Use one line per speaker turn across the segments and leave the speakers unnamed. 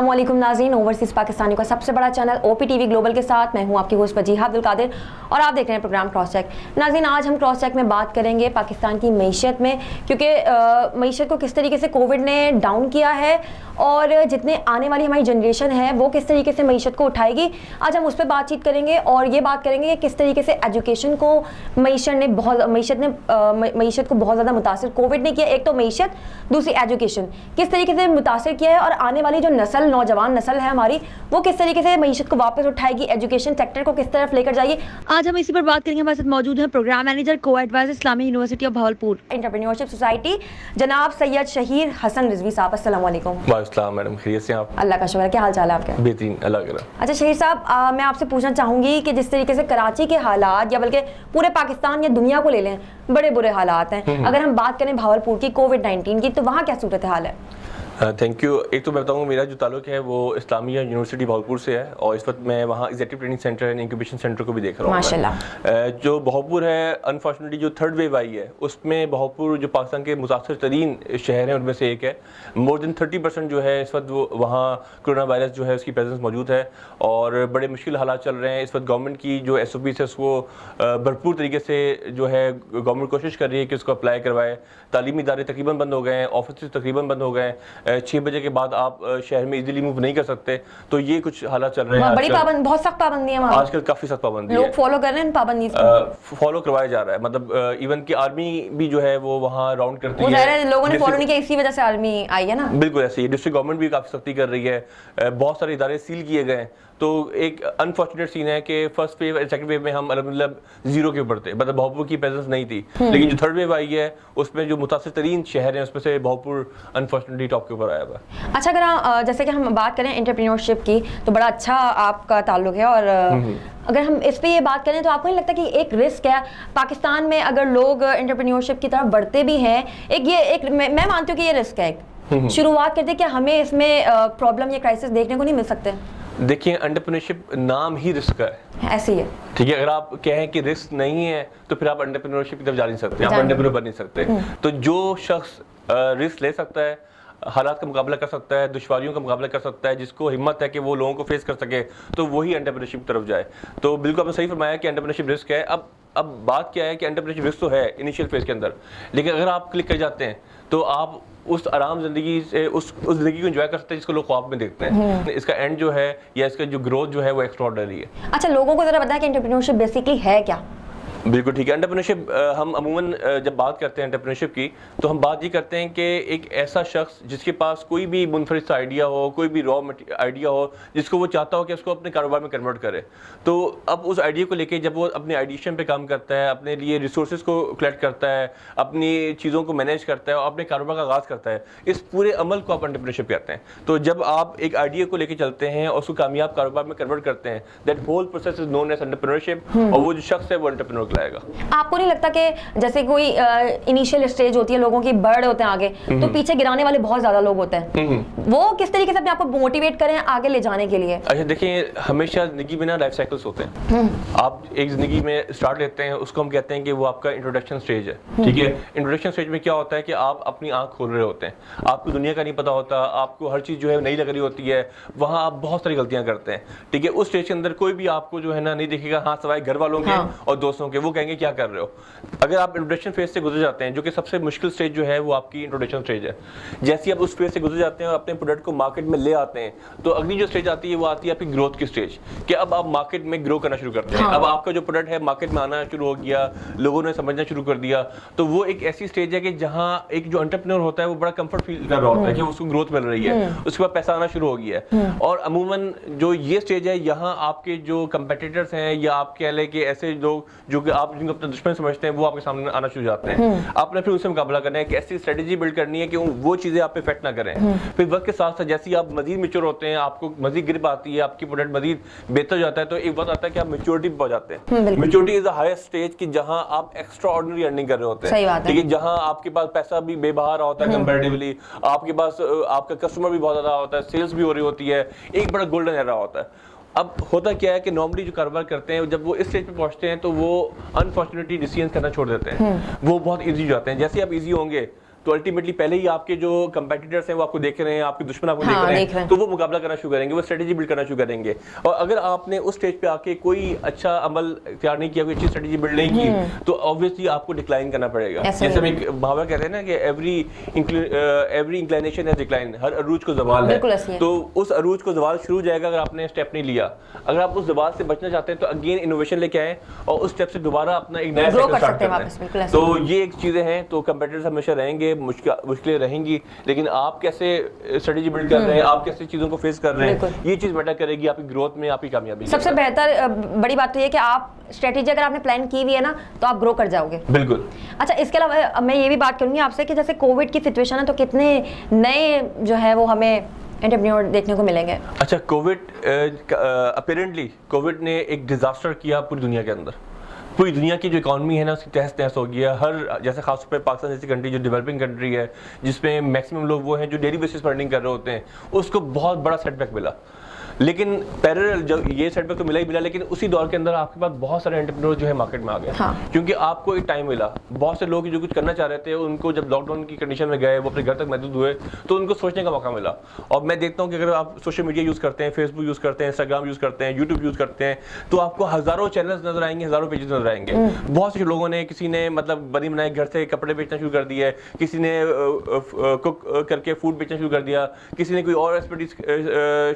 अस्सलामुअलैकुम नाज़रीन, ओवरसीज़ पाकिस्तानी का सबसे बड़ा चैनल OPTV ग्लोबल के साथ मैं हूं आपकी होस्ट वजीहा अब्दुल कादिर और आप देख रहे हैं प्रोग्राम क्रॉस चेक। नाज़रीन, आज हम क्रॉस चेक में बात करेंगे पाकिस्तान की मईशत में, क्योंकि मईशत को किस तरीके से कोविड ने डाउन किया है और जितने आने वाली हमारी जनरेशन है वो किस तरीके से मईशत को उठाएगी। आज हम उस पर बातचीत करेंगे और ये बात करेंगे कि किस तरीके से एजुकेशन को मईशत को बहुत ज़्यादा मुतासर कोविड ने किया। एक तो मईशत, दूसरी एजुकेशन किस तरीके से मुतासर किया है और आने वाली जो नस्ल, नौजवान नस्ल है हमारी, वो किस तरीके से मईशत को वापस उठाएगी, एजुकेशन सेक्टर को किस तरफ लेकर जाएगी। आज हम इसी पर बात करेंगे। हमारे साथ मौजूद है programme manager co advisor Islamia university of Bahawalpur entrepreneurship society जनाब सैयद शहीर हसन रिजवी साहब। अस्सलाम वालेकुम।
वालेकुम मैडम, खैरियत से आप?
अल्लाह का शुक्र। क्या हाल चाल है आपके?
बेहतरीन, अल्लाह का।
अच्छा शहीर साहब, मैं आपसे पूछना चाहूँगी कि जिस तरीके से कराची के हालात या बल्कि पूरे पाकिस्तान या दुनिया को ले लें, बड़े बुरे हालात हैं। अगर हम बात करें भावलपुर की कोविड-19 की, तो वहाँ क्या सूरत हाल है?
Thank you. एक तो मैं बताऊँगा, मेरा जो ताल्लुक है वो इस्लामिया यूनिवर्सिटी भावलपुर से है और इस वक्त मैं वहाँ executive training centre and incubation centre को भी देख रहा हूँ
माशाल्लाह।
जो भावलपुर है, अनफॉर्चुनेटली जो थर्ड वेव आई है उसमें भावलपुर जो पाकिस्तान के मुतासर तरीन शहर हैं उनमें से एक है। मोर देन 30% जो है इस वक्त वो वहाँ कोरोना वायरस जो है उसकी प्रेजेंस मौजूद है और बड़े मुश्किल हालात चल रहे हैं। इस वक्त गवर्नमेंट की जो SOPs है उसको भरपूर तरीके से जो है गवर्नमेंट कोशिश कर रही है कि उसको अप्लाई करवाए। तालीमी इदारे तकरीबन बंद हो गए हैं, ऑफिस तकरीबन बंद हो गए हैं। 6 बजे के बाद आप शहर में इजीली मूव नहीं कर सकते। तो ये कुछ हालात चल रहे हैं।
बड़ी पाबंदी, बहुत सख्त पाबंदी है
आजकल, काफी सख्त पाबंदी है।
लोग फॉलो कर रहे हैं पाबंदी,
फॉलो करवाया जा रहा है। मतलब इवन की आर्मी भी जो है वो वहाँ राउंड करती है।
लोगों ने फॉलो नहीं किया, इसी वजह से आर्मी आई है ना।
बिल्कुल ऐसे ही डिस्ट्रिक्ट गवर्नमेंट भी काफी सख्ती कर रही है। बहुत सारे इदारे सील किए गए हैं। तो एक अनफॉर्चुनेट सीन है कि फर्स्ट वेव सेकंड वेव में हम मतलब जीरो के ऊपर थे, मतलब भावलपुर की प्रेजेंस नहीं थी। लेकिन जो थर्ड वेव आई है उसमें जो मुतासिर तरीन शहर हैं उसमें से भावलपुर अनफॉर्चुनेटली टॉप के ऊपर आया हुआ है।
अच्छा, अगर जैसे कि हम बात करें एंटरप्रेन्योरशिप की, तो बड़ा अच्छा आपका ताल्लुक है और अगर हम इस पे ये बात करें तो आपको नहीं लगता कि एक रिस्क है पाकिस्तान में अगर लोग एंटरप्रेन्योरशिप की तरफ बढ़ते भी हैं? मैं मानती हूँ कि ये रिस्क है। शुरुआत करते क्या हमें इसमें प्रॉब्लम या क्राइसिस देखने को नहीं मिल सकते?
देखिए, एंटरप्रेन्योरशिप नाम ही रिस्क है,
ऐसी है।
ठीक है। अगर आप कहें कि रिस्क नहीं है तो फिर आप एंटरप्रेन्योरशिप की तरफ जा नहीं सकते, आप एंटरप्रेन्योर बन नहीं सकते। तो जो शख्स रिस्क ले सकता है, हालात का मुकाबला कर सकता है, दुश्वारियों का मुकाबला कर सकता है, जिसको हिम्मत है कि वो लोगों को फेस कर सके, तो वही एंटरप्रेन्योरशिप की तरफ जाए। तो बिल्कुल आपने सही फरमाया कि एंटरप्रेन्योरशिप रिस्क है। अब बात क्या है कि एंटरप्रेन्योरशिप रिस्क तो है इनिशियल फेज के अंदर, लेकिन अगर आप क्लिक कर जाते हैं तो आप उस आराम जिंदगी से उस जिंदगी को एंजॉय कर सकते हैं जिसको लोग ख्वाब में देखते हैं। इसका एंड जो है या इसका जो ग्रोथ जो है वो एक्स्ट्राऑर्डिनरी है।
अच्छा, लोगों को जरा बताएं कि एंटरप्रेन्योरशिप बेसिकली है क्या?
बिल्कुल ठीक है। एंटरप्रेन्योरशिप, हम अमूमन जब बात करते हैं एंटरप्रेन्योरशिप की तो हम बात ये करते हैं कि एक ऐसा शख्स जिसके पास कोई भी मुनफरिद आइडिया हो, कोई भी रॉ आइडिया हो, जिसको वो चाहता हो कि उसको अपने कारोबार में कन्वर्ट करे। तो अब उस आइडिया को लेके जब वो अपने आइडिएशन पे काम करता है, अपने लिए रिसोर्सेज को कलेक्ट करता है, अपनी चीज़ों को मैनेज करता है और अपने कारोबार का आगाज़ करता है, इस पूरे अमल को आप एंटरप्रेन्योरशिप कहते हैं। तो जब आप एक आइडिया को लेकर चलते हैं और उसको कामयाब कारोबार में कन्वर्ट करते हैं, that whole process is known as entrepreneurship और वो जो शख्स है वो एंटरप्रेन्योर कहलाएगा।
आपको नहीं लगता कि जैसे कोई इनिशियल स्टेज होती है, लोगों की बर्ड होते हैं आगे, तो पीछे गिराने वाले बहुत ज्यादा लोग होते हैं, वो किस तरीके से अपने आप को मोटिवेट करें आगे ले जाने के लिए?
अच्छा देखिए, हमेशा जिंदगी में ना लाइफ साइकिल्स होते हैं। आप एक जिंदगी में स्टार्ट लेते हैं, उसको हम कहते हैं कि वो आपका इंट्रोडक्शन स्टेज है, ठीक है। इंट्रोडक्शन स्टेज में क्या होता है कि आप अपनी आंख खोल रहे होते हैं, आपको दुनिया का नहीं पता होता, आपको हर चीज़ जो है नई लग रही होती है, वहाँ आप बहुत सारी गलतियाँ करते हैं, ठीक है। उस स्टेज के अंदर कोई भी आपको जो है ना नहीं देखेगा, हाँ सवाए घर वालों के और दोस्तों के, वो कहेंगे क्या कर रहे हो। अगर आप इंट्रोडक्शन फेज से गुजर जाते हैं, जो कि सबसे मुश्किल स्टेज जो है वो आपकी इंट्रोडक्शन स्टेज है, जैसे ही आप उस फेज से गुजर जाते हैं और अपने प्रोडक्ट को मार्केट में ले आते हैं, तो अगली जो स्टेज आती है वो आती है आपकी ग्रोथ की स्टेज, कि अब आप मार्केट में ग्रो करना शुरू करते हैं। अब आपका जो प्रोडक्ट है मार्केट में आना शुरू हो गया, लोगों ने समझना शुरू कर दिया। तो वो एक ऐसी स्टेज है कि जहाँ एक जो एंटरप्रेन्योर होता है वो बड़ा कंफर्ट फील कर रहा होता है कि उसको ग्रोथ मिल रही है, उसके बाद पैसा आना शुरू हो गया है। और अमूमन जो ये स्टेज है, यहाँ आपके जो कंपेटिटर्स हैं या आप कह लें कि ऐसे लोग जो कि आप जिनको अपना दुश्मन समझते हैं वो आपके सामने आना शुरू जाते हैं। आपने फिर उनसे मुकाबला करना है कि ऐसी स्ट्रेटेजी बिल्ड करनी है कि वो चीजें आप पे इफेक्ट ना करें। फिर वक्त के साथ साथ जैसे ही आप मजीद मैच्योर होते हैं, आपको मजीद ग्रिप आती है, आपकी प्रोडक्ट मजीद बेहतर हो जाता है, तो एक वक्त आता है कि आप मैच्योरिटी पे पहुंच जाते हैं। Maturity is the highest stage कि जहां आप एक्स्ट्रा ऑर्डिनरी अर्निंग कर रहे होते हैं, ठीक है। जहां आपके पास पैसा भी बेबहार होता है कंपैरेटिवली, आपके पास आपका कस्टमर भी बहुत ज्यादा होता है, सेल्स भी हो रही होती है, एक बड़ा गोल्डन एरा होता है। अब होता क्या है कि नॉर्मली जो कारोबार करते हैं जब वो इस स्टेज पे पहुंचते हैं तो वो अनफॉर्चुनेटली डिसीजन करना छोड़ देते हैं, वो बहुत इजी हो जाते हैं। जैसे आप इजी होंगे तो अल्टीमेटली पहले ही आपके जो कंपेटिटर्स हैं वो आपको देख रहे हैं, आपके दुश्मन आपको
हाँ,
देख
देख
रहे
रहे
हैं,
हैं।
तो वो मुकाबला करना शुरू करेंगे, वो स्ट्रेटेजी बिल्ड करना शुरू करेंगे। और अगर आपने उस स्टेज पे आके कोई अच्छा अमल तैयार नहीं किया, कोई अच्छी स्ट्रेटेजी बिल्ड नहीं की, तो ऑब्वियसली आपको डिक्लाइन करना पड़ेगा।
ऐसे
जैसे हम एक मुहावरा कहते हैं ना कि एवरी इंक्लिनेशन है डिक्लाइन, हर अरूज को ज़वाल
बिल्कुल
है।
ऐसे ही है।
तो उस अरूज को ज़वाल शुरू हो जाएगा अगर आपने स्टेप नहीं लिया। अगर आप उस ज़वाल से बचना चाहते हैं तो अगेन इनोवेशन लेके आए और उस स्टेप से दोबारा अपना एक नया
Grow
साइकिल
कर
स्टार्ट
सकते हैं
करना
वापस,
है।
बिल्कुल ऐसे
तो ये एक चीज़ें हैं, तो कंपेटिटर्स हमेशा रहेंगे, मुश्किलें रहेंगी, लेकिन आप कैसे स्ट्रेटेजी बिल्ड कर रहे हैं, आप कैसे चीज़ों को फेस कर रहे हैं, ये चीज़ मैटर करेगी आपकी ग्रोथ में, आपकी कामयाबी के
सबसे
साथ।
बेहतर बड़ी बात तो ये कि आप स्ट्रेटेजी अगर आपने प्लान की हुई है ना तो आप ग्रो कर जाओगे।
बिल्कुल।
अच्छा, इसके अलावा मैं ये भी बात करूंगी आपसे कि जैसे कोविड की सिचुएशन है तो कितने नए जो है वो हमें एंटरप्रेन्योर देखने को मिलेंगे।
अच्छा, कोविड अपीरेंटली कोविड ने एक डिजास्टर किया पूरी दुनिया के अंदर। पूरी दुनिया की जो इकॉनमी है ना उसकी तहस नहस हो गया। हर जैसे खासतौर पे पाकिस्तान जैसी कंट्री जो डेवलपिंग कंट्री है, जिसमें मैक्सिमम लोग वो हैं जो डेली बेसिस पर अर्निंग कर रहे होते हैं, उसको बहुत बड़ा सेटबैक मिला। लेकिन पैरेलल जब ये सेटबैक तो मिला ही मिला, लेकिन उसी दौर के अंदर आपके पास बहुत सारे एंटरप्रेन्योर जो है मार्केट में आ गए।
हाँ।
क्योंकि आपको एक टाइम मिला। बहुत से लोग जो कुछ करना चाह रहे थे उनको जब लॉकडाउन की कंडीशन में गए, वो अपने घर तक महदूद हुए, तो उनको सोचने का मौका मिला। और मैं देखता हूँ कि अगर आप सोशल मीडिया यूज़ करते हैं, फेसबुक यूज़ करते हैं, इंस्टाग्राम यूज़ करते हैं, यूट्यूब यूज़ करते हैं, तो आपको हज़ारों चैनल्स नजर आएंगे, हज़ारों पेजेस नजर आएंगे। बहुत से लोगों ने, किसी ने मतलब बनी बनाए घर से कपड़े बेचना शुरू कर दिया है, किसी ने कुक करके फूड बेचना शुरू कर दिया, किसी ने कोई और एक्सपर्टीज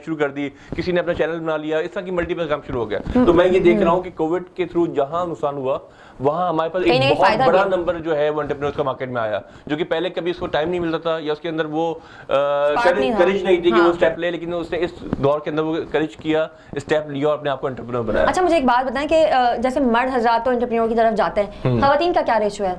शुरू कर दी, किसी ने अपना चैनल बना लिया, इस तरह की मल्टीपल काम शुरू हो गया। तो मैं ये देख रहा हूँ कि कोविड के थ्रू जहां नुकसान हुआ वहां हमारे पास
कहीं ना
एक
कहीं
बहुत
फायदा
बड़ा
भी है।
नंबर जो है वो एंटरप्रेन्योर्स का मार्केट में आया, जो कि पहले कभी उसको टाइम नहीं मिलता था या उसके अंदर वो
नहीं था।
करेज नहीं थी कि
हाँ।
वो स्टेप ले, लेकिन उसने इस दौर के अंदर वो करेज किया, स्टेप लिया और अपने आप को एंटरप्रेन्योर बनाया।
अच्छा, मुझे एक बात बताएं कि जैसे मर्द हजरात तो एंटरप्रेन्योर की तरफ जाते हैं, खवातीन का क्या रेशो है?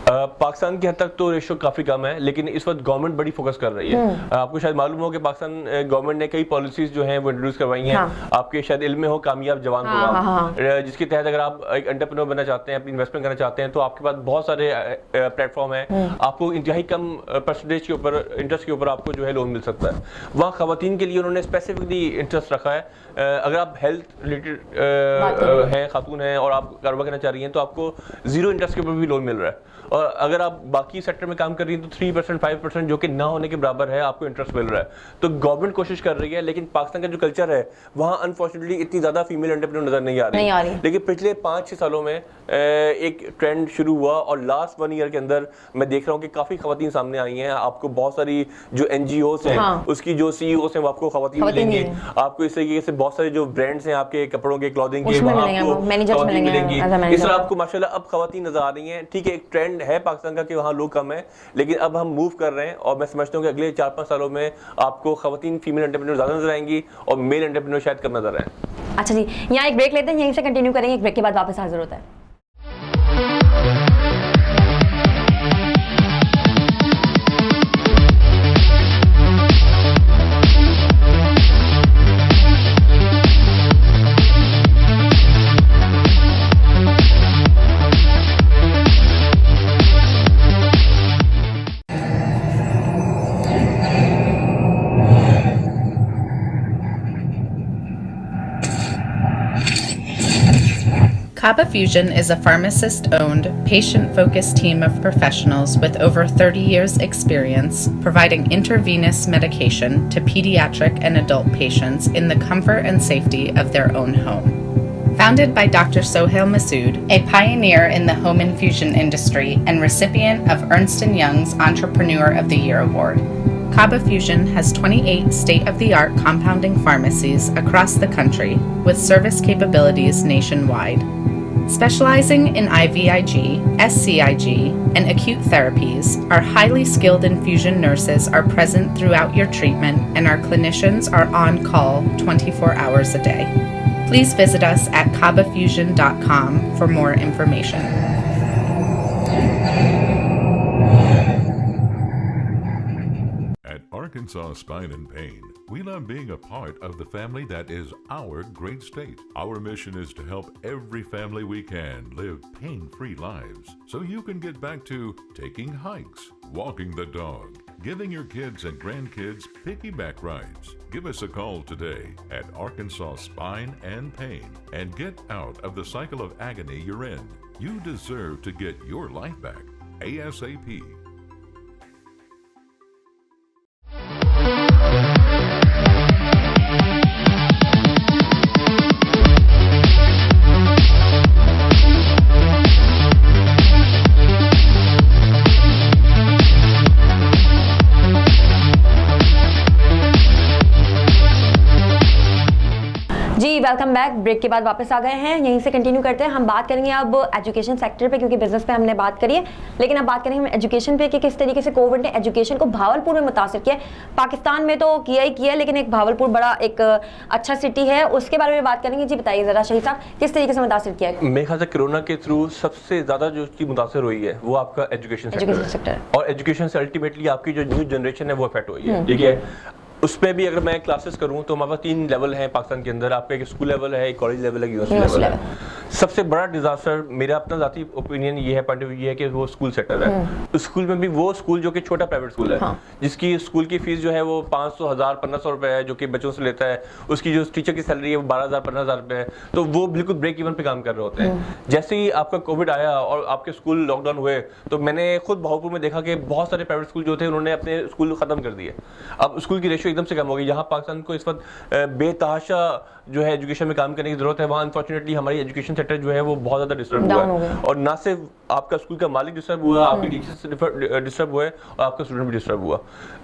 पाकिस्तान की हद तक तो रेशो काफी कम है, लेकिन इस वक्त गवर्नमेंट बड़ी फोकस कर रही है। आपको शायद मालूम हो कि पाकिस्तान गवर्नमेंट ने कई पॉलिसीज जो हैं वो इंट्रोड्यूस करवाई हैं।
हाँ।
आपके शायद इल्म में हो कामयाब जवान
हाँ,
प्रोग्राम,
हाँ।
जिसके तहत अगर आप एक एंटरप्रेन्योर बनना चाहते हैं, अपनी इन्वेस्टमेंट करना चाहते हैं, तो आपके पास बहुत सारे प्लेटफॉर्म है। आपको इंतहाई कम परसेंटेज के ऊपर, इंटरेस्ट के ऊपर आपको जो है लोन मिल सकता है। वहाँ खवातीन के लिए उन्होंने स्पेसिफिकली इंटरेस्ट रखा है। अगर आप हेल्थ रिलेटेड हैं, खातून हैं और आप कारोबार करना चाह रही हैं, तो आपको 0 इंटरेस्ट के ऊपर भी लोन मिल रहा है। और अगर आप बाकी सेक्टर में काम कर रही हैं तो 3% 5% जो कि ना होने के बराबर है, आपको इंटरेस्ट मिल रहा है। तो गवर्नमेंट कोशिश कर रही है, लेकिन पाकिस्तान का जो कल्चर है वहाँ अनफॉर्चुनेटली इतनी ज़्यादा फीमेल एंटरप्रेन्योर नजर नहीं आ रही। लेकिन पिछले 5-6 सालों में एक ट्रेंड शुरू हुआ और लास्ट 1 ईयर के अंदर मैं देख रहा हूँ कि काफ़ी खवातीन सामने आई हैं। आपको बहुत सारी जो NGOs हैं,
हाँ।
उसकी जो CEOs हैं वो आपको खवातीन मिलेंगी। आपको इस तरीके से बहुत सारे जो ब्रांड्स हैं आपके कपड़ों के, क्लॉथिंग के, वहाँ आपको खवातीन मिलेंगी। इस तरह आपको माशाल्लाह अब खवातीन नजर आ रही हैं। ठीक है, एक ट्रेंड है पाकिस्तान का कि वहाँ लोग कम है, लेकिन अब हम मूव कर रहे हैं और मैं समझता हूँ कि अगले 4-5 सालों में आपको खवातीन फीमेल एंटरप्रेन्योर ज़्यादा नजर आएंगी और मेल एंटरप्रेन्योर शायद कम नजर आए।
अच्छा जी, यहाँ एक ब्रेक लेते हैं, यहीं से कंटिन्यू करेंगे, एक ब्रेक के बाद वापस हाजिर होता है।
Kaba Fusion is a pharmacist-owned, patient-focused team of professionals with over 30 years' experience providing intravenous medication to pediatric and adult patients in the comfort and safety of their own home. Founded by Dr. Sohail Masood, a pioneer in the home infusion industry and recipient of Ernst & Young's Entrepreneur of the Year Award, Kaba Fusion has 28 state-of-the-art compounding pharmacies across the country with service capabilities nationwide. Specializing in IVIG, SCIG, and acute therapies, our highly skilled infusion nurses are present throughout your treatment and our clinicians are on call 24 hours a day. Please visit us at kabafusion.com for more information.
At Arkansas Spine and Pain, we love being a part of the family that is our great state. Our mission is to help every family we can live pain-free lives so you can get back to taking hikes, walking the dog, giving your kids and grandkids piggyback rides. Give us a call today at Arkansas Spine and Pain and get out of the cycle of agony you're in. You deserve to get your life back ASAP.
Welcome back. Break के बाद वापस आ गए हैं, यहीं से continue करते हैं। हम बात करेंगे अब एजुकेशन सेक्टर पे, क्योंकि बिजनेस पे हमने बात करी है, लेकिन अब बात करेंगे हम एजुकेशन पे कि किस तरीके से कोविड ने एजुकेशन को भावलपुर में मुतासिर किया। पाकिस्तान में तो किया ही किया, लेकिन एक भावलपुर बड़ा एक अच्छा सिटी है, उसके बारे में बात करेंगे। जी बताइए जरा शहीद साहब, किस तरीके से मुतासिर किया है?
मेरे ख्याल से कोरोना के थ्रू सबसे ज्यादा जो चीज मुतासर हुई है वो आपका एजुकेशन सेक्टर, और एजुकेशन से अल्टीमेटली आपकी जो न्यू जनरेशन है वो अफेक्ट हुई है। ठीक है, उसमें भी अगर मैं क्लासेस करूं तो हमारे पास 3 लेवल हैं पाकिस्तान के अंदर। आपका एक स्कूल लेवल है, एक कॉलेज लेवल है, यूनिवर्सिटी लेवल है। सबसे बड़ा डिजास्टर मेरा अपना जाती ओपिनियन ये है, पॉइंट ऑफ व्यू ये है कि वो स्कूल सेक्टर है। स्कूल में भी वो स्कूल जो कि छोटा प्राइवेट स्कूल है, जिसकी स्कूल की फीस जो है वो 500, 1000, 1500 रुपए है, जो कि बच्चों से लेता है। उसकी जो टीचर की सैलरी है वो 12,000, 15,000 रुपए है। तो वो बिल्कुल ब्रेक इवन पे काम कर रहे होते हैं। जैसे ही आपका कोविड आया और आपके स्कूल लॉकडाउन हुए, तो मैंने खुद भावलपुर में देखा कि बहुत सारे प्राइवेट स्कूल जो थे उन्होंने अपने स्कूल खत्म कर दिए। अब स्कूल की रेशियो एकदम से कम हो गई। यहाँ पाकिस्तान को इस वक्त बेतहाशा जो है एजुकेशन में काम करने की जरूरत है, वहाँ अनफॉर्चुनेटली हमारी एजुकेशन सेक्टर जो है वो बहुत ज्यादा डिस्टर्ब हुआ है। और ना सिर्फ आपका स्कूल का मालिक डिस्टर्ब हुआ, आपके टीचर्स डिस्टर्ब हुए और आपका स्टूडेंट भी डिस्टर्ब हुआ।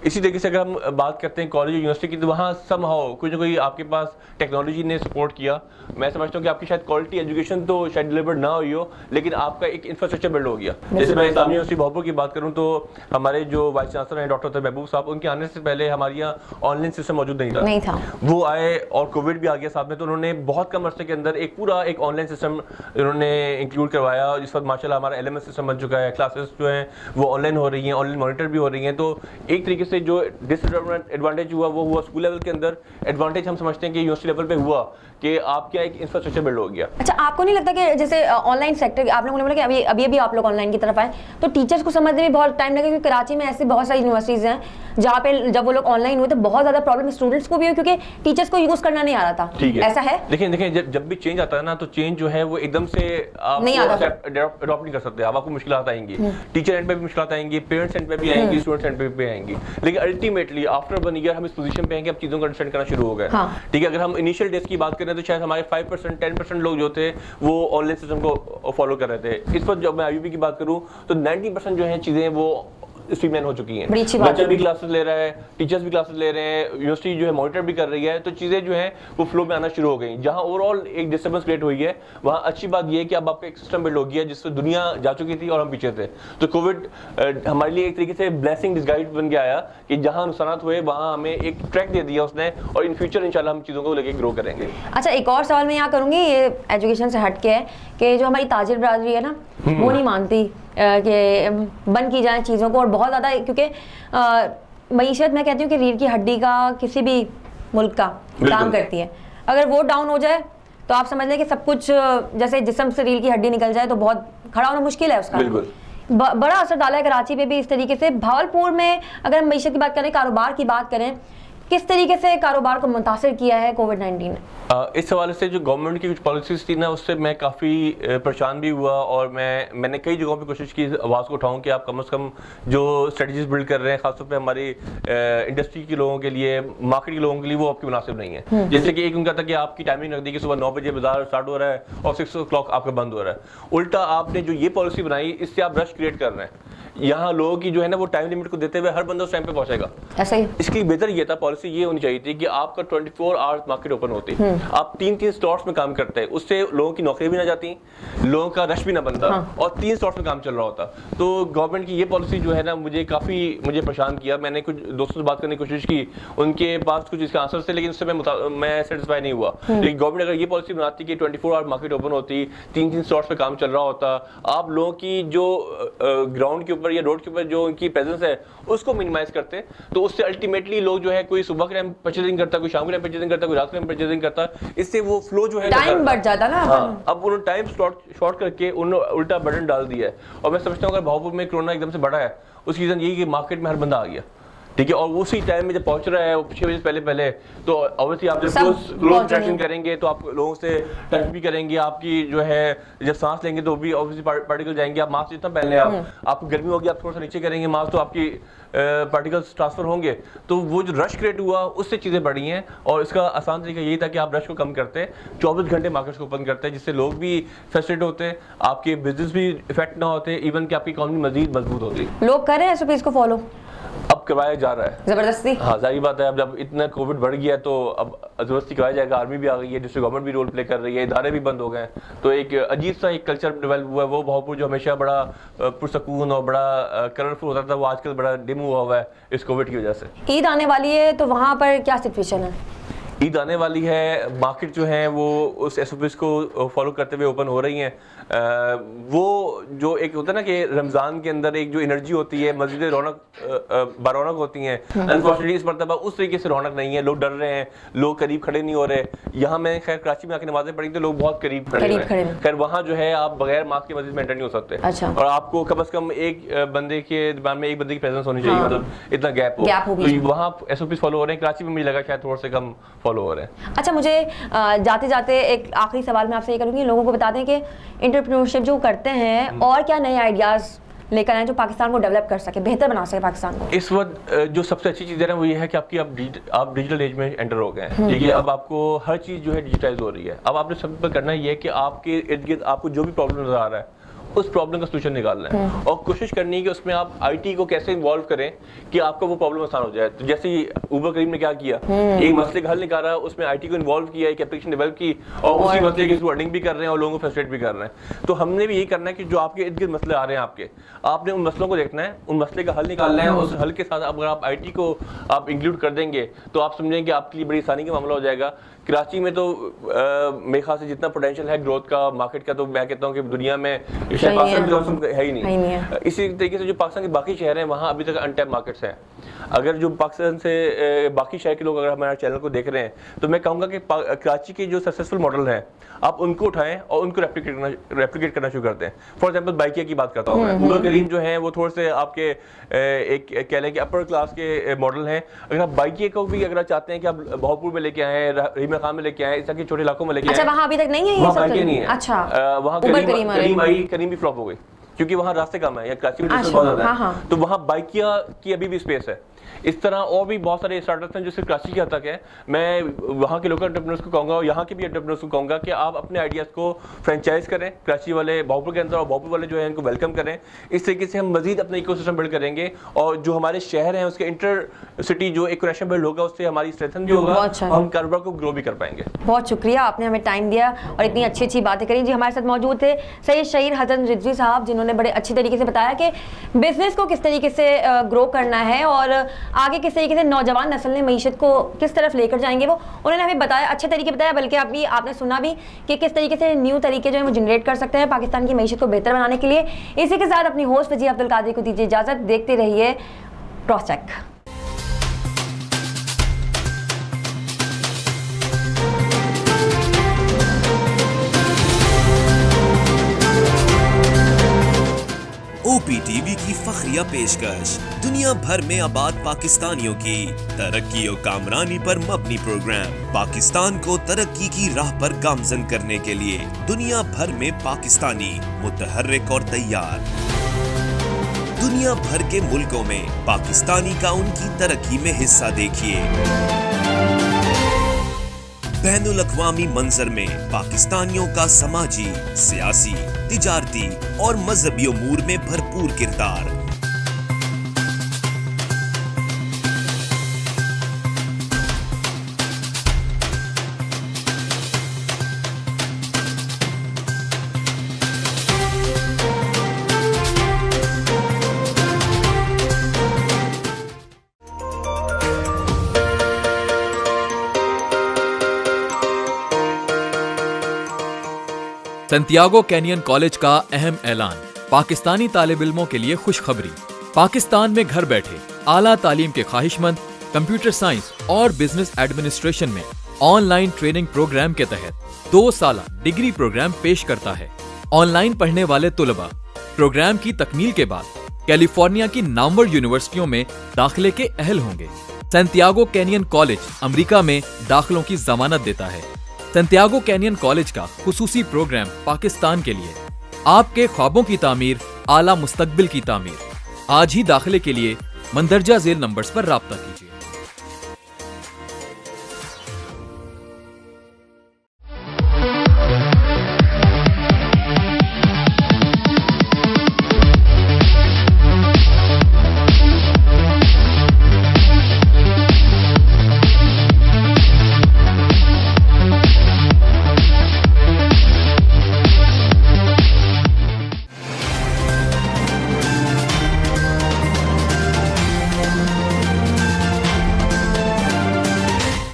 इसी तरीके से अगर हम बात करते हैं कॉलेज यूनिवर्सिटी की, तो वहाँ समहाउ कोई ना कोई आपके पास टेक्नोलॉजी ने सपोर्ट किया। मैं समझता हूँ कि आपकी शायद क्वालिटी एजुकेशन तो शायद डिलीवर्ड ना हुई हो, लेकिन आपका एक इंफ्रास्ट्रक्चर बिल्ड हो गया। जैसे मैं इस्लामिया यूनिवर्सिटी भावलपुर की बात करूँ तो हमारे जो वाइस चांसलर हैं डॉक्टर महबूब साहब, उनके आने से पहले हमारे यहाँ ऑनलाइन सिस्टम मौजूद नहीं था। वो आए और कोविड भी आ गया साथ में, तो उन्होंने बहुत कम अर्से के अंदर एक पूरा एक ऑनलाइन सिस्टम उन्होंने इंक्लूड करवाया। जिस वक्त माशाल्लाह हमारा LMS सिस्टम बन चुका है, क्लासेस जो हैं वो ऑनलाइन हो रही हैं, ऑनलाइन मॉनिटर भी हो रही हैं। तो एक तरीके से जो डिसएडवांटेज हुआ वो हुआ स्कूल लेवल के अंदर। एडवांटेज हम समझते हैं कि यूनिवर्सिटी लेवल पे हुआ कि आपका एक इंफ्रास्ट्रक्चर बिल्ड हो गया।
अच्छा, आपको नहीं लगता कि जैसे ऑनलाइन सेक्टर आप लोगों ने बोला कि अभी आप लोग ऑनलाइन की तरफ आए, तो टीचर्स को समझने में बहुत टाइम लगा? क्योंकि कराची में ऐसी बहुत सारी यूनिवर्सिटीज हैं जहाँ पे जब वो लोग ऑनलाइन हुए तो बहुत ज्यादा प्रॉब्लम स्टूडेंट्स को भी हुई, क्योंकि टीचर्स को यूज करना नहीं आ रहा था।
ठीक है,
ऐसा है?
देखिए जब भी चेंज आता है ना, तो चेंज जो है वो एकदम से आप अडॉप्ट नहीं कर सकते। आपको मुश्किलात आएंगी, टीचर एंड पे भी मुश्किलात आएंगी, पेरेंट्स एंड पे भी आएंगी, स्टूडेंट्स एंड पे भी आएंगी। लेकिन अल्टीमेटली आफ्टर 1 ईयर हम इस पोजीशन पे हैं कि अब चीजों को अंडरस्टैंड करना शुरू हो गए। ठीक है, अगर हम इनिशियल डेज की बात करें तो शायद हमारे 5%, 10% लोग जो थे वो ऑनलाइन सिस्टम को फॉलो कर रहे थे। इस वक्त जब मैं IUP की बात करूं तो 90% जो है चीजें वो स्ट्रीमलाइन हो चुकी हैं। बच्चा भी क्लासेस ले रहा है, टीचर्स भी क्लासेस ले रहे हैं, यूनिवर्सिटी जो है मॉनिटर भी कर रही है। तो चीजें जो हैं वो फ्लो में आना शुरू हो गई। जहां ओवरऑल एक डिस्टर्बेंस क्रिएट हुई है, वहां अच्छी बात यह है कि अब आपका एक सिस्टम बिल्ड हो गया जिससे दुनिया जा चुकी थी और हम पीछे थे। तो कोविड हमारे लिए एक तरीके से ब्लेसिंग डिस्गाइज बन के आया कि जहां नुकसान हुए वहां हमें एक ट्रैक दे दिया उसने, और इन फ्यूचर इंशाल्लाह हम चीजों को लेकर ग्रो करेंगे।
अच्छा, एक और सवाल मैं यहाँ करूंगी, ये एजुकेशन से हट के है कि जो हमारी ताजिर बरादरी है ना, वो नहीं मानती कि बंद की जाए चीज़ों को, और बहुत ज़्यादा, क्योंकि मईशत मैं कहती हूँ कि रीढ़ की हड्डी का किसी भी मुल्क का काम करती है। अगर वो डाउन हो जाए तो आप समझ लें कि सब कुछ, जैसे जिस्म से रीढ़ की हड्डी निकल जाए तो बहुत खड़ा होना मुश्किल है उसका। बड़ा असर डाला है कराची पे भी इस तरीके से। भावलपुर में अगर हम मईशत की बात करें, कारोबार की बात करें, किस तरीके से कारोबार को मुतासिर किया है कोविड-19 ने?
इस हवाले से जो गवर्नमेंट की कुछ पॉलिसीज थी ना, उससे मैं काफ़ी परेशान भी हुआ, और मैंने कई जगहों पे कोशिश की आवाज़ को उठाऊं कि आप कम से कम जो स्ट्रेटजीज बिल्ड कर रहे हैं, खासतौर पे हमारी इंडस्ट्री के लोगों के लिए, मार्केट के लोगों के लिए, वो आपकी मुनासिब नहीं है। जैसे कि एक उनका था कि आपकी टाइमिंग रख दी कि सुबह 9 बजे बाजार स्टार्ट हो रहा है और 6 o'clock आपका बंद हो रहा है। उल्टा आपने जो ये पॉलिसी बनाई, इससे आप रश क्रिएट कर रहे हैं। यहाँ लोगों की जो है ना वो टाइम लिमिट को देते हुए हर बंदा उस टाइम पे पहुंचेगा।
ऐसा ही
इसके बेहतर ये था, पॉलिसी ये होनी चाहिए थी कि आपका 24 आवर्स मार्केट ओपन होती, आप 3-3 स्लॉट्स में काम करते हैं, उससे लोगों की नौकरी भी ना जाती, लोगों का रश भी ना बनता, और 3 स्लॉट्स में काम चल रहा होता। तो गवर्नमेंट की ये पॉलिसी जो है ना मुझे परेशान किया। मैंने कुछ दोस्तों से बात करने की कोशिश की, उनके पास कुछ इसका आंसर थे, लेकिन उससे मैं सेटिस्फाई नहीं हुआ। लेकिन गवर्नमेंट अगर ये पॉलिसी बनाती कि 24 आवर मार्केट ओपन होती, 3-3 स्लॉट्स में काम चल रहा होता, आप लोगों की जो ग्राउंड के ऊपर या रोड के ऊपर जो उनकी प्रेजेंस है उसको मिनिमाइज करते, तो उससे अल्टीमेटली लोग जो है कोई सुबह के टाइम परचेजिंग करता, कोई शाम के टाइम परचेजिंग करता, कोई रात के टाइम परचेजिंग करता, इससे वो फ्लो जो है
टाइम बढ़ जाता ना।
अब उन्होंने टाइम शॉर्ट करके उन्होंने उल्टा बटन डाल दिया है। और मैं समझता हूँ अगर भावलपुर में कोरोना एकदम से बढ़ा है, उसकी रीजन यही कि मार्केट में हर बंदा आ गया। ठीक है, और उसी टाइम में जब पहुंच रहा है 6 बजे पहले तो ऑब्वियसली आप जब क्लोज इंटरेक्शन करेंगे तो आप लोगों से टच भी करेंगे, आपकी जो है जब सांस लेंगे तो भी ऑब्वियसली पार्टिकल जाएंगे। आप मास्क जितना पहन लें, आपको गर्मी होगी, आप थोड़ा सा नीचे करेंगे मास्क, तो आपकी पार्टिकल्स ट्रांसफर होंगे। तो वो जो रश क्रिएट हुआ उससे चीज़ें बढ़ी हैं, और इसका आसान तरीका यही था कि आप रश को कम करते, 24 घंटे मार्केट्स को ओपन करते, जिससे लोग भी फ्रस्ट्रेट होते, आपके बिजनेस भी इफेक्ट ना होते, इवन कि आपकी इकॉनमी मजीद मजबूत होती।
लोग कर रहे हैं इस चीज़ को फॉलो?
अब अब करवाया जा रहा है
जबरदस्ती।
हाँ जाहिर बात है, अब जब इतना कोविड बढ़ गया तो अब जबरदस्ती करवाया जाएगा। आर्मी भी आ गई है, डिस्ट्रिक्ट गवर्नमेंट भी रोल प्ले कर रही है, इदारे भी बंद हो गए हैं, तो एक अजीब सा एक कल्चर डेवलप हुआ है। वो भावपुर जो हमेशा बड़ा पुरसकून और बड़ा कलरफुल होता था, वो आजकल बड़ा डिम हुआ है इस कोविड की वजह से।
ईद आने वाली है तो वहाँ पर क्या सिचुएशन है?
ईद आने वाली है, मार्केट जो है वो उस SOPs को फॉलो करते हुए ओपन हो रही हैं। वो जो एक होता है ना कि रमज़ान के अंदर एक जो एनर्जी होती है, मस्जिदें रौनक होती हैं, अनफॉर्चुनेटली इस मरतबा उस तरीके से रौनक नहीं है। लोग डर रहे हैं, लोग करीब खड़े नहीं हो रहे। यहाँ मैं खैर कराची में आके नमाज़ें पढ़ी तो लोग बहुत करीब खड़े हैं। खैर वहाँ जो है आप बगैर मास्क के मस्जिद में एंटर नहीं हो सकते।
अच्छा।
और आपको कम से कम एक बंदे के दरमियान में एक बंदे की प्रेजेंस होनी चाहिए, मतलब इतना गैप हो। तो वहाँ SOPs फॉलो हो रहे हैं। कराची में मुझे लगा शायद थोड़ा से कम फॉलो हो रहे हैं।
अच्छा, मुझे जाते जाते एक आखिरी सवाल मैं आपसे ये करूँगी, लोगों को बता दें कि एंटरप्रेन्योरशिप जो करते हैं और क्या नए आइडियाज़ लेकर आए जो पाकिस्तान को डेवलप कर सके, बेहतर बना सके पाकिस्तान को।
इस वक्त जो सबसे अच्छी चीज़ है वो ये है कि आप डिजिटल एज में एंटर हो गए हैं। ठीक है, अब आपको हर चीज़ जो है डिजिटाइज हो रही है। अब आपने सब करना ये है कि आपके इर्द गिर्द आपको जो भी प्रॉब्लम नजर आ रहा है उस प्रॉब्लम का सोल्यूशन निकालना है और कोशिश करनी है कि उसमें आप IT को कैसे इन्वॉल्व करें कि आपका वो प्रॉब्लम आसान हो जाए। तो जैसे ऊबर करीम ने क्या किया, एक मसले का हल निकाला, उसमें IT को इन्वॉल्व किया, एक एप्लीकेशन डेवलप की और उसी मसले की वर्डिंग भी कर रहे हैं और लोगों को फ्रस्ट्रेट भी कर रहे हैं। तो हमने भी यही करना है कि जो आपके इर्द गिर्द मसले आ रहे हैं आपने उन मसलों को देखना है, उन मसले का हल निकालना है। उस हल के साथ अगर आप IT को आप इंक्लूड कर देंगे तो आप समझेंगे कि आपके लिए बड़ी आसानी का मामला हो जाएगा। कराची में तो मेरे ख्याल से जितना पोटेंशियल है ग्रोथ का, मार्केट का, तो मैं कहता हूँ कि दुनिया में है ही नहीं। इसी तरीके से जो पाकिस्तान के बाकी शहर हैं वहाँ अभी तक अनटैप मार्केट्स हैं। अगर जो पाकिस्तान से बाकी शहर के लोग अगर हमारे चैनल को देख रहे हैं तो मैं कहूँगा कि कराची के जो सक्सेसफुल मॉडल हैं आप उनको उठाएं और उनको रेप्लिकेट करना शुरू करते हैं। फॉर एग्जाम्पल बाइकिया की बात करता हूँ मैं, ऊबर करीम जो है वो थोड़े से आपके एक कह लें कि अपर क्लास के मॉडल हैं। अगर आप बाइकिया को भी अगर चाहते हैं कि आप भावपुर में लेके आए, रहीमा खान में लेके आए, इस तरह के छोटे इलाकों में लेके आए।
अच्छा, वहाँ अभी तक नहीं है ये सब?
नहीं है।
अच्छा,
वहाँ करीम भी फ्लॉप हो गई क्योंकि वहाँ रास्ते कम है या कराची में बहुत ज्यादा है, तो वहाँ बाइकिया की अभी भी स्पेस है। इस तरह और भी बहुत सारे स्टार्टअप्स हैं जो सिर्फ कराची के हद तक है। मैं वहाँ के लोकल एंटरप्रेन्योर्स को कहूँगा और यहाँ के भी एंटरप्रेन्योर्स को कहूँगा कि आप अपने आइडियाज़ को फ्रेंचाइज करें कराची वाले, भावपुर के अंदर, और भावपुर वाले जो है इनको वेलकम करें। इस तरीके से हम मजीद अपना इकोसिस्टम बिल्ड करेंगे और जो हमारे शहर हैं उसके इंटर सिटी जो एक कनेक्शन बिल्ड होगा उससे हमारी स्ट्रेंथन भी होगा और हम कारोबार को ग्रो भी कर पाएंगे।
बहुत शुक्रिया, आपने हमें टाइम दिया और इतनी अच्छी अच्छी बातें करी। जी, हमारे साथ मौजूद थे सैयद शहीर हसन रिजवी साहब, जिन्होंने बड़े अच्छी तरीके से बताया कि बिजनेस को किस तरीके से ग्रो करना है और आगे किस तरीके से नौजवान नस्ल ने मईशत को किस तरफ लेकर जाएंगे। वो उन्होंने हमें बताया, अच्छे तरीके बताया, बल्कि अभी आपने सुना भी कि किस तरीके से न्यू तरीके जो है वो जनरेट कर सकते हैं पाकिस्तान की मईशत को बेहतर बनाने के लिए। इसी के साथ अपनी होस्ट वजी अब्दुल कादिर को दीजिए इजाजत। देखते रहिए क्रॉस चेक।
OPTV की फखरिया पेशकश दुनिया भर में आबाद पाकिस्तानियों की तरक्की और कामरानी पर मबनी प्रोग्राम। पाकिस्तान को तरक्की की राह पर गामजन करने के लिए दुनिया भर में पाकिस्तानी मुतहर्रिक और तैयार। दुनिया भर के मुल्कों में पाकिस्तानी का उनकी तरक्की में हिस्सा देखिए। बैनुल अक़वामी मंजर में पाकिस्तानियों का समाजी, सियासी, तिजारती और मजहबी उमूर में भरपूर किरदार।
सैंटियागो कैनियन कॉलेज का अहम ऐलान। पाकिस्तानी तालिब इल्मों के लिए खुशखबरी। पाकिस्तान में घर बैठे आला तालीम के ख्वाहिशमंद कंप्यूटर साइंस और बिजनेस एडमिनिस्ट्रेशन में ऑनलाइन ट्रेनिंग प्रोग्राम के तहत 2 साला डिग्री प्रोग्राम पेश करता है। ऑनलाइन पढ़ने वाले तुलबा प्रोग्राम की तकमील के बाद कैलिफोर्निया की नामवर यूनिवर्सिटियों में दाखिले के अहल होंगे। सैंटियागो कैनियन कॉलेज अमेरिका में दाखिलों की जमानत देता है। सैंटियागो कैनियन कॉलेज का खुसूसी प्रोग्राम पाकिस्तान के लिए, आपके ख्वाबों की तामीर, आला मुस्तकबिल की तामीर। आज ही दाखिले के लिए मंदरजा झेल नंबर्स पर राब्ता कीजिए।